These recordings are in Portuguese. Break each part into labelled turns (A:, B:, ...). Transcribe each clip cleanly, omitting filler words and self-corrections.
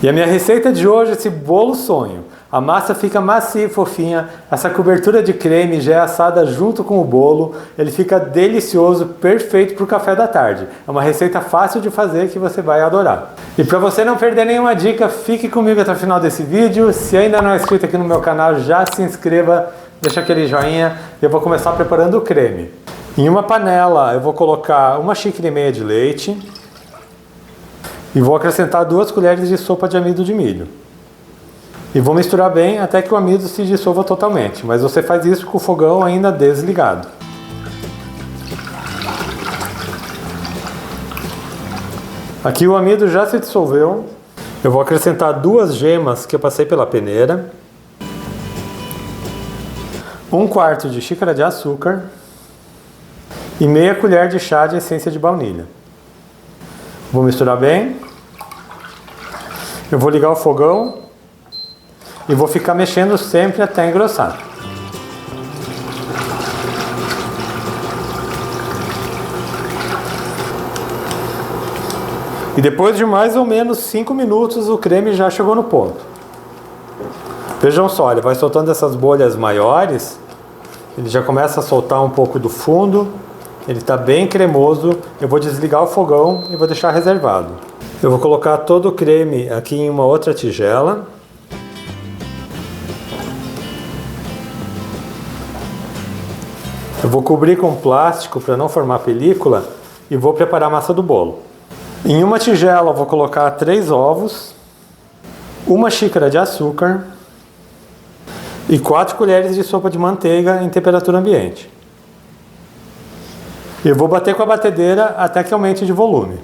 A: E a minha receita de hoje é esse bolo sonho. A massa fica macia e fofinha, essa cobertura de creme já é assada junto com o bolo, ele fica delicioso, perfeito para o café da tarde. É uma receita fácil de fazer que você vai adorar. E para você não perder nenhuma dica, fique comigo até o final desse vídeo. Se ainda não é inscrito aqui no meu canal, já se inscreva, deixa aquele joinha e eu vou começar preparando o creme. Em uma panela eu vou colocar 1,5 xícaras de leite e vou acrescentar 2 colheres de sopa de amido de milho. E vou misturar bem até que o amido se dissolva totalmente, mas você faz isso com o fogão ainda desligado. Aqui o amido já se dissolveu. Eu vou acrescentar 2 gemas que eu passei pela peneira, 1/4 de xícara de açúcar e meia colher de chá de essência de baunilha. Vou misturar bem. Eu vou ligar o fogão e vou ficar mexendo sempre até engrossar. E depois de mais ou menos 5 minutos o creme já chegou no ponto. Vejam só, ele vai soltando essas bolhas maiores, ele já começa a soltar um pouco do fundo, ele está bem cremoso. Eu vou desligar o fogão e vou deixar reservado. Eu vou colocar todo o creme aqui em uma outra tigela. Eu vou cobrir com plástico para não formar película e vou preparar a massa do bolo. Em uma tigela eu vou colocar 3 ovos, 1 xícara de açúcar e 4 colheres de sopa de manteiga em temperatura ambiente. Eu vou bater com a batedeira até que aumente de volume.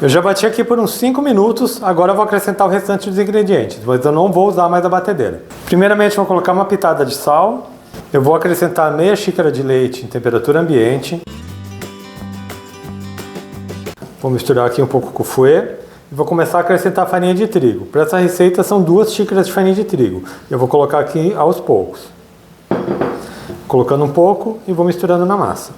A: Eu já bati aqui por uns 5 minutos, agora eu vou acrescentar o restante dos ingredientes, mas eu não vou usar mais a batedeira. Primeiramente vou colocar uma pitada de sal, eu vou acrescentar meia xícara de leite em temperatura ambiente. Vou misturar aqui um pouco com o fouet e vou começar a acrescentar a farinha de trigo. Para essa receita são 2 xícaras de farinha de trigo. Eu vou colocar aqui aos poucos, colocando um pouco e vou misturando na massa.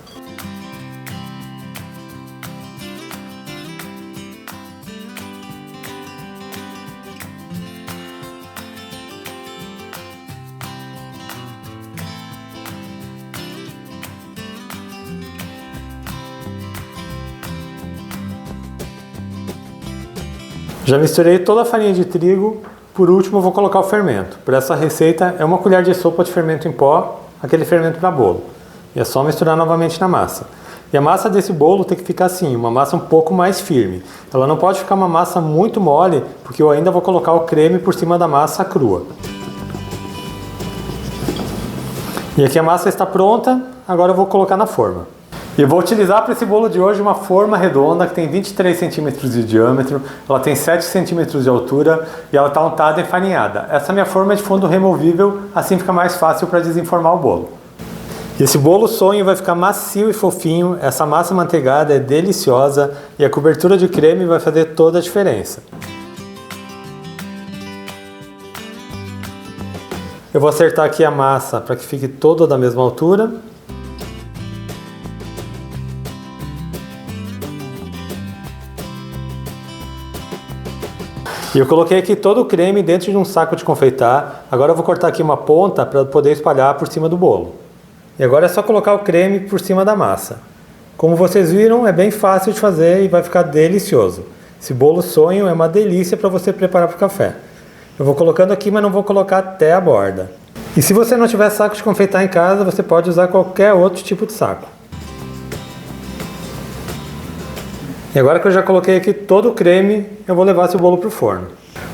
A: Já misturei toda a farinha de trigo, por último eu vou colocar o fermento. Para essa receita é 1 colher de sopa de fermento em pó, aquele fermento para bolo. E é só misturar novamente na massa. E a massa desse bolo tem que ficar assim, uma massa um pouco mais firme. Ela não pode ficar uma massa muito mole, porque eu ainda vou colocar o creme por cima da massa crua. E aqui a massa está pronta, agora eu vou colocar na forma. E eu vou utilizar para esse bolo de hoje uma forma redonda que tem 23 centímetros de diâmetro, ela tem 7 centímetros de altura e ela está untada e farinhada. Essa minha forma é de fundo removível, assim fica mais fácil para desenformar o bolo. E esse bolo sonho vai ficar macio e fofinho, essa massa manteigada é deliciosa e a cobertura de creme vai fazer toda a diferença. Eu vou acertar aqui a massa para que fique toda da mesma altura. E eu coloquei aqui todo o creme dentro de um saco de confeitar. Agora eu vou cortar aqui uma ponta para poder espalhar por cima do bolo. E agora é só colocar o creme por cima da massa. Como vocês viram, é bem fácil de fazer e vai ficar delicioso. Esse bolo sonho é uma delícia para você preparar para o café. Eu vou colocando aqui, mas não vou colocar até a borda. E se você não tiver saco de confeitar em casa, você pode usar qualquer outro tipo de saco. E agora que eu já coloquei aqui todo o creme, eu vou levar esse bolo para o forno.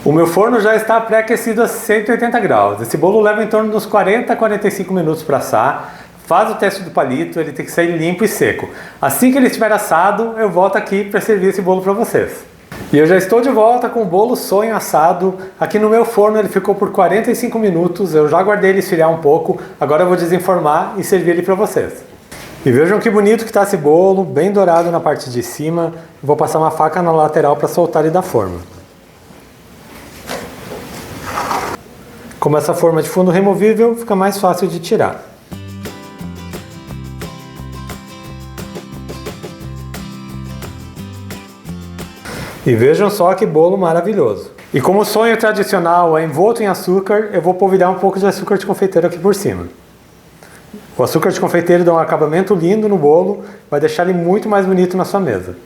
A: O meu forno já está pré-aquecido a 180 graus. Esse bolo leva em torno de uns 40 a 45 minutos para assar. Faz o teste do palito, ele tem que sair limpo e seco. Assim que ele estiver assado, eu volto aqui para servir esse bolo para vocês. E eu já estou de volta com o bolo sonho assado. Aqui no meu forno ele ficou por 45 minutos, eu já guardei ele esfriar um pouco. Agora eu vou desenformar e servir ele para vocês. E vejam que bonito que está esse bolo, bem dourado na parte de cima. Eu vou passar uma faca na lateral para soltar ele da forma. Como essa forma de fundo removível, fica mais fácil de tirar. E vejam só que bolo maravilhoso! E como o sonho tradicional é envolto em açúcar, eu vou polvilhar um pouco de açúcar de confeiteiro aqui por cima. O açúcar de confeiteiro dá um acabamento lindo no bolo, vai deixar ele muito mais bonito na sua mesa.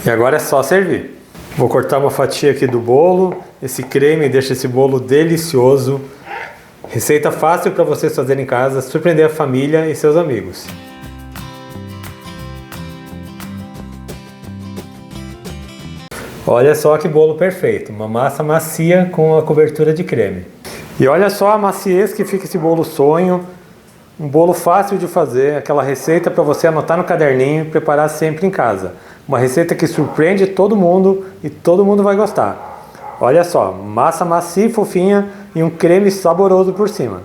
A: E agora é só servir. Vou cortar uma fatia aqui do bolo. Esse creme deixa esse bolo delicioso. Receita fácil para vocês fazerem em casa, surpreender a família e seus amigos. Olha só que bolo perfeito, uma massa macia com a cobertura de creme. E olha só a maciez que fica esse bolo sonho, um bolo fácil de fazer, aquela receita para você anotar no caderninho e preparar sempre em casa. Uma receita que surpreende todo mundo e todo mundo vai gostar. Olha só, massa macia e fofinha e um creme saboroso por cima.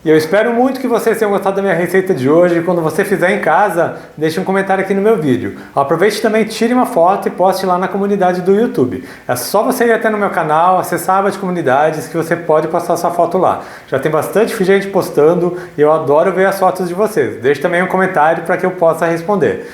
A: E eu espero muito que vocês tenham gostado da minha receita de hoje. Quando você fizer em casa, deixe um comentário aqui no meu vídeo. Aproveite também, tire uma foto e poste lá na comunidade do YouTube. É só você ir até no meu canal, acessar a aba de comunidades que você pode postar sua foto lá. Já tem bastante gente postando e eu adoro ver as fotos de vocês. Deixe também um comentário para que eu possa responder.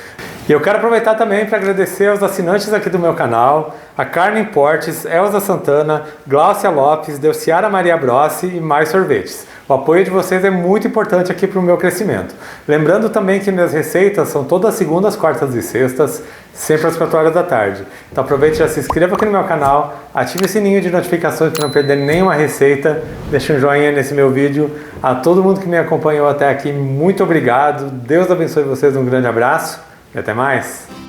A: E eu quero aproveitar também para agradecer aos assinantes aqui do meu canal, a Carmen Portes, Elza Santana, Gláucia Lopes, Delciara Maria Brossi e Mais Sorvetes. O apoio de vocês é muito importante aqui para o meu crescimento. Lembrando também que minhas receitas são todas segundas, quartas e sextas, sempre às 4 horas da tarde. Então aproveite e já se inscreva aqui no meu canal, ative o sininho de notificações para não perder nenhuma receita, deixe um joinha nesse meu vídeo. A todo mundo que me acompanhou até aqui, muito obrigado. Deus abençoe vocês, um grande abraço. E até mais!